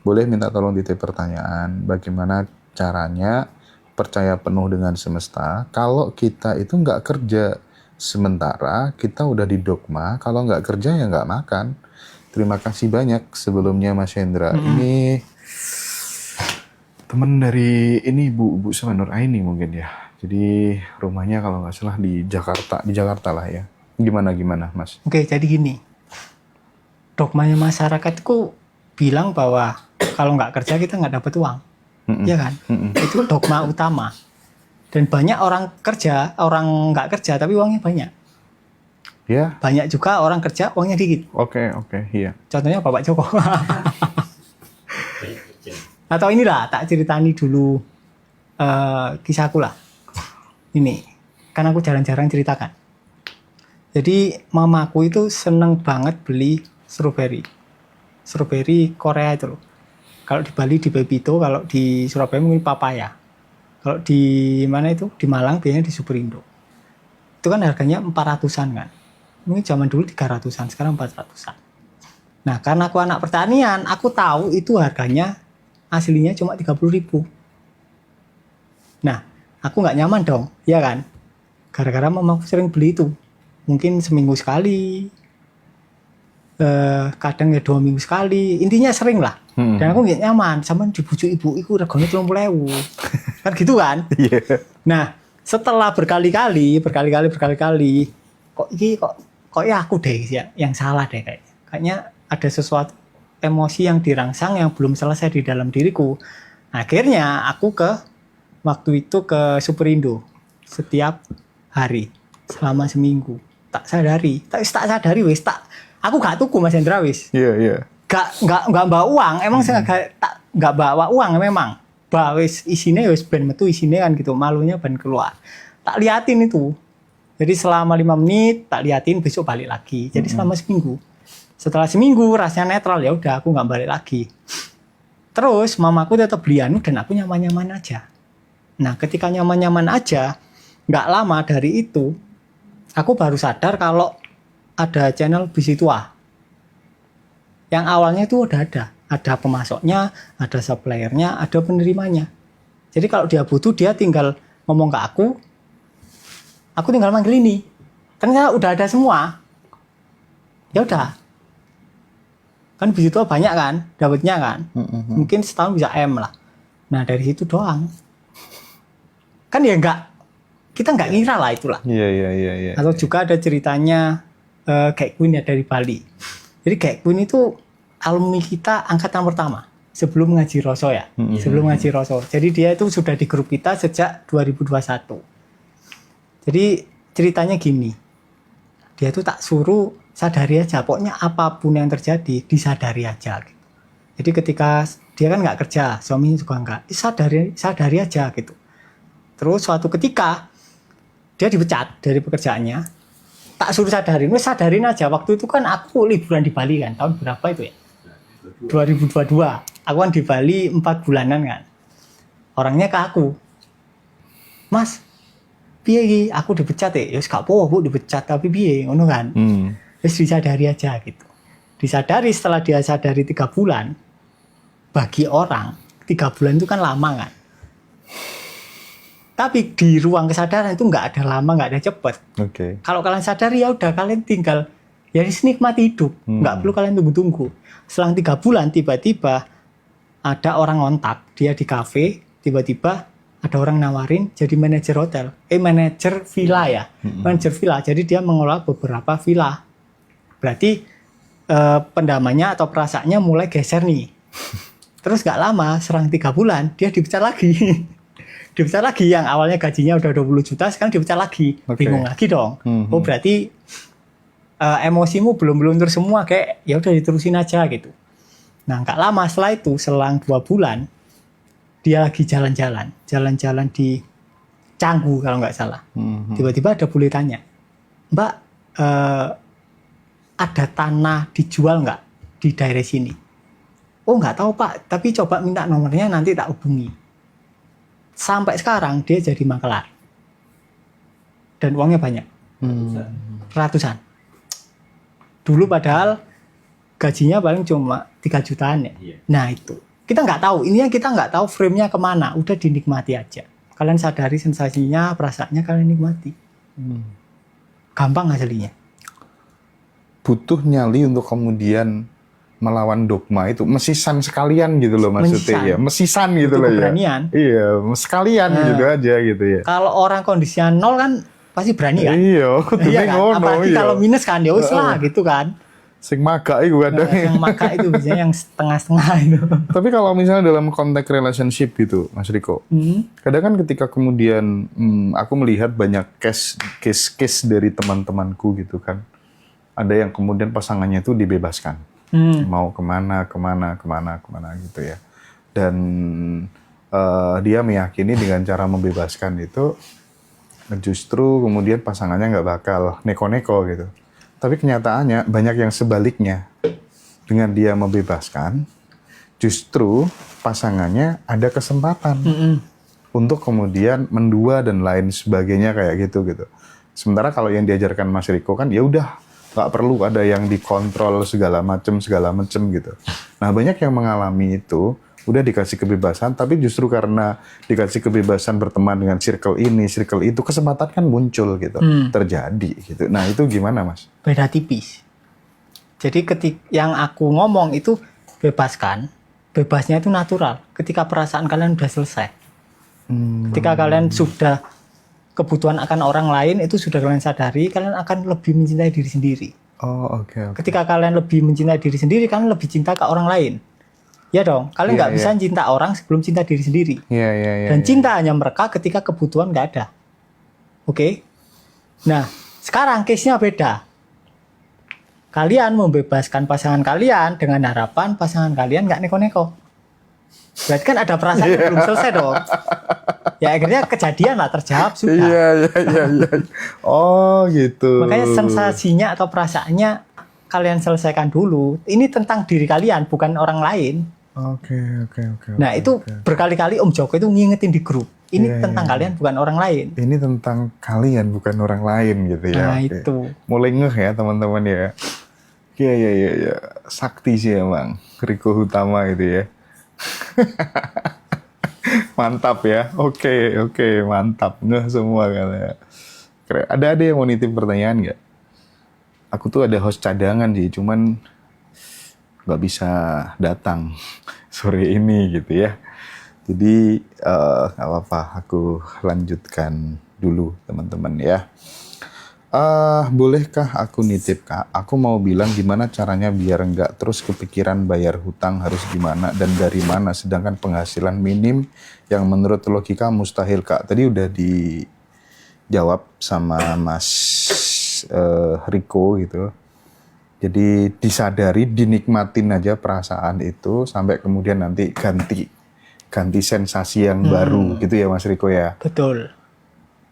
boleh minta tolong titip pertanyaan, bagaimana caranya percaya penuh dengan semesta kalau kita itu nggak kerja, sementara kita udah di dogma kalau nggak kerja ya nggak makan. Terima kasih banyak sebelumnya Mas Hendra. Ini teman dari ini Bu sama Nur Aini mungkin ya. Jadi rumahnya kalau nggak salah di Jakarta lah ya. Gimana Mas? Oke, jadi gini, dogmanya masyarakat itu bilang bahwa kalau nggak kerja kita nggak dapat uang, ya kan? Itu dogma utama. Dan banyak orang nggak kerja tapi uangnya banyak. Ya. Banyak juga orang kerja uangnya dikit. Oke, iya. Contohnya Bapak Joko. Atau inilah, tak ceritani dulu kisahku lah. Ini, kan aku jarang-jarang ceritakan. Jadi mamaku itu seneng banget beli strawberry Korea itu loh. Kalau di Bali di Bebito, kalau di Surabaya mungkin papaya. Kalau di mana itu, di Malang biasanya di Superindo. Itu kan harganya 400-an kan. Mungkin zaman dulu 300-an, sekarang 400-an. Nah, karena aku anak pertanian, aku tahu itu harganya aslinya cuma 30.000. Nah, aku nggak nyaman dong, ya kan? Gara-gara mamaku sering beli itu. Mungkin seminggu sekali, kadang ya 2 minggu sekali. Intinya sering lah. Dan aku nggak nyaman, sama dibujuk ibu, itu reganya 30.000. Kan gitu kan? Yeah. Nah, setelah berkali-kali, kok ya aku deh yang salah deh kayaknya. Kayaknya ada sesuatu emosi yang dirangsang yang belum selesai di dalam diriku. Akhirnya aku waktu itu ke Superindo setiap hari selama seminggu. Tak sadari wis aku gak tuku Mas Hendra wis. Iya. Gak bawa uang, emang saya gak bawa uang memang. Bah wis isine wis ben metu isine kan gitu, malunya ben keluar. Tak liatin itu. Jadi selama 5 menit tak liatin, besok balik lagi. Jadi selama seminggu. Setelah seminggu rasanya netral, ya udah aku nggak balik lagi. Terus mamaku tetap beli anu dan aku nyaman-nyaman aja. Nah, ketika nyaman-nyaman aja, nggak lama dari itu aku baru sadar kalau ada channel bisi tua. Yang awalnya itu udah ada pemasoknya, ada suppliernya, ada penerimanya. Jadi kalau dia butuh, dia tinggal ngomong ke aku tinggal manggil ini. Ternyata udah ada semua. Ya udah. Kan bisi tua banyak kan, dapatnya kan. Mungkin setahun bisa M lah. Nah dari situ doang. Kan ya kita nggak ngira lah itulah. Iya. Atau juga ada ceritanya Kek Queen ya dari Bali. Jadi Kek Queen itu alumni kita angkatan pertama sebelum ngaji Roso ya. Sebelum ngaji Roso. Jadi dia itu sudah di grup kita sejak 2021. Jadi ceritanya gini. Dia tuh tak suruh sadari aja, pokoknya apapun yang terjadi disadari aja gitu. Jadi ketika dia kan nggak kerja, suaminya juga nggak, sadari aja gitu. Terus suatu ketika dia dipecat dari pekerjaannya, tak suruh sadarin aja. Waktu itu kan aku liburan di Bali kan, tahun berapa itu ya? 2022. Aku kan di Bali 4 bulanan kan. Orangnya ke aku, Mas, piye aku dipecat ya? Ya gak apa-apa Bu dipecat, tapi piye ngono kan. Terus disadari aja gitu. Disadari, setelah dia sadari 3 bulan, bagi orang 3 bulan itu kan lama kan. Tapi di ruang kesadaran itu nggak ada lama, nggak ada cepet. Kalau kalian sadari ya udah, kalian tinggal ya nikmati hidup, nggak perlu kalian tunggu-tunggu. Selang 3 bulan tiba-tiba ada orang ngontak dia di kafe, tiba-tiba ada orang nawarin jadi manajer hotel, manajer villa ya, manajer villa. Jadi dia mengelola beberapa villa. Berarti pendamanya atau perasaannya mulai geser nih. Terus gak lama, serang 3 bulan, dia dipecat lagi. Dipecat lagi, yang awalnya gajinya udah 20 juta, sekarang dipecat lagi. Bingung lagi dong. Oh berarti emosimu belum semua, kayak ya udah diterusin aja gitu. Nah gak lama setelah itu, selang 2 bulan, dia lagi jalan-jalan di Canggu kalau nggak salah. Tiba-tiba ada bule tanya, Mbak, ada tanah dijual nggak di daerah sini? Oh nggak tahu Pak, tapi coba minta nomornya nanti tak hubungi. Sampai sekarang dia jadi makelar dan uangnya banyak, ratusan. Dulu padahal gajinya paling cuma 3 jutaan ya. Nah itu Kita nggak tahu, ininya kita nggak tahu frame-nya kemana, udah dinikmati aja. Kalian sadari sensasinya, perasaannya, kalian nikmati. Gampang aslinya. Butuh nyali untuk kemudian melawan dogma itu, mesisan sekalian gitu loh maksudnya ya, mesisan gitu Butuh loh keberanian. ya. Iya, sekalian gitu aja gitu ya. Kalau orang kondisinya 0 kan pasti berani kan? Iya, Iya kudune kan? ngono Apalagi iya. kalau minus kan, ya wis lah gitu kan. Sing maga iku kadang. Yang maka itu biasanya yang setengah-setengah itu. Tapi kalau misalnya dalam konteks relationship gitu, Mas Riko, kadang kan ketika kemudian aku melihat banyak case dari teman-temanku gitu kan, ada yang kemudian pasangannya itu dibebaskan, mau kemana gitu ya, dan dia meyakini dengan cara membebaskan itu justru kemudian pasangannya nggak bakal neko-neko gitu. Tapi kenyataannya banyak yang sebaliknya. Dengan dia membebaskan, justru pasangannya ada kesempatan untuk kemudian mendua dan lain sebagainya kayak gitu. Sementara kalau yang diajarkan Mas Riko kan ya udah nggak perlu ada yang dikontrol segala macem gitu. Nah banyak yang mengalami itu udah dikasih kebebasan, tapi justru karena dikasih kebebasan berteman dengan circle ini, circle itu, kesempatan kan muncul gitu, terjadi gitu. Nah itu gimana Mas? Beda tipis. Jadi yang aku ngomong itu bebaskan, bebasnya itu natural. Ketika perasaan kalian udah selesai, ketika kalian sudah kebutuhan akan orang lain itu sudah kalian sadari, kalian akan lebih mencintai diri sendiri. Oh oke. Ketika kalian lebih mencintai diri sendiri, kalian lebih cinta ke orang lain. Ya dong, kalian nggak bisa cinta orang sebelum cinta diri sendiri. Dan cinta hanya mereka ketika kebutuhan nggak ada. Oke? Nah, sekarang case-nya beda. Kalian membebaskan pasangan kalian dengan harapan pasangan kalian nggak neko-neko. Berarti kan ada perasaan yang belum selesai dong. Ya akhirnya kejadian lah, terjawab sudah. Iya. Oh gitu. Makanya sensasinya atau perasaannya kalian selesaikan dulu. Ini tentang diri kalian, bukan orang lain. Oke. Nah itu berkali-kali Om Joko itu ngingetin di grup. Ini tentang kalian bukan orang lain. Ini tentang kalian bukan orang lain gitu ya. Nah itu. Mulai ngeh ya teman-teman ya. Iya. Sakti sih emang. Riko Hutama itu ya. Mantap ya. Oke. Mantap. Ngeh semua kan ya. Keren. Ada yang mau nitip pertanyaan nggak? Aku tuh ada host cadangan sih, cuman nggak bisa datang sore ini gitu ya. Jadi nggak apa-apa, aku lanjutkan dulu teman-teman ya. Bolehkah aku nitip Kak? Aku mau bilang gimana caranya biar nggak terus kepikiran bayar hutang harus gimana dan dari mana, sedangkan penghasilan minim yang menurut logika mustahil Kak. Tadi udah dijawab sama Mas Riko gitu. Jadi disadari, dinikmatin aja perasaan itu sampai kemudian nanti ganti sensasi yang baru gitu ya Mas Riko ya. Betul.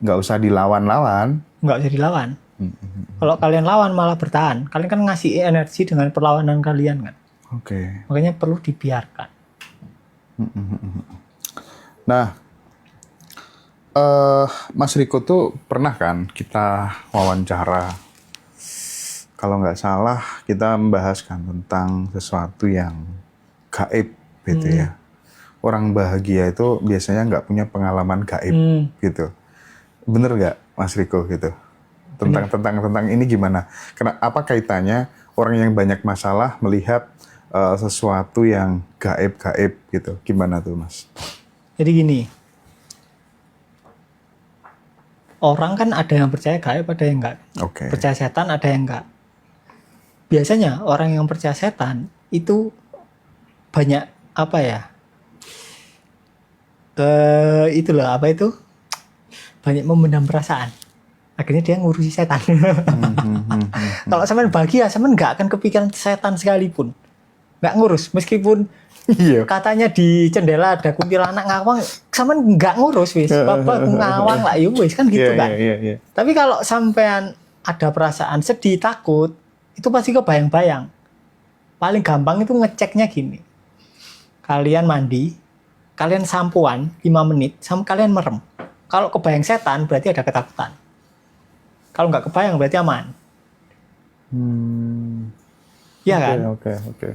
Nggak usah dilawan-lawan. Nggak usah dilawan. Kalau kalian lawan malah bertahan. Kalian kan ngasih energi dengan perlawanan kalian kan. Oke. Makanya perlu dibiarkan. Nah, Mas Riko tuh pernah kan kita wawancara, kalau nggak salah kita membahaskan tentang sesuatu yang gaib gitu ya. Orang bahagia itu biasanya nggak punya pengalaman gaib gitu. Bener nggak Mas Riko gitu? Tentang ini gimana? Apa kaitannya orang yang banyak masalah melihat sesuatu yang gaib gitu? Gimana tuh Mas? Jadi gini. Orang kan ada yang percaya gaib, ada yang enggak. Oke. Percaya setan, ada yang enggak. Biasanya orang yang percaya setan itu banyak apa ya? Itulah apa itu? Banyak memendam perasaan. Akhirnya dia ngurusi setan. Kalau sampean bahagia, sampean nggak akan kepikiran setan sekalipun. Nggak ngurus, meskipun katanya di jendela ada kuntilanak ngawang, sampean nggak ngurus wis. Bapak ngawang lah, ya wis kan gitu kan. Tapi kalau sampean ada perasaan sedih, takut, itu pasti kebayang-bayang. Paling gampang itu ngeceknya gini. Kalian mandi, kalian sampoan 5 menit, sama kalian merem. Kalau kebayang setan berarti ada ketakutan. Kalau nggak kebayang berarti aman. Iya kan? Oke.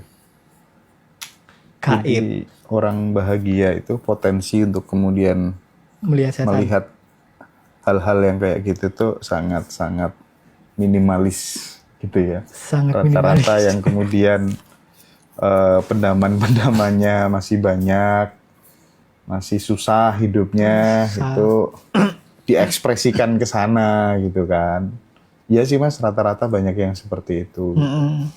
Gaib. Jadi orang bahagia itu potensi untuk kemudian Melihat setan. melihat hal-hal yang kayak gitu tuh sangat-sangat minimalis gitu ya. Sangat Rata-rata minimalis. yang kemudian pendaman-pendamannya masih banyak, masih susah hidupnya, Susah. itu diekspresikan ke sana gitu kan. Iya sih Mas, rata-rata banyak yang seperti itu. Mm-mm.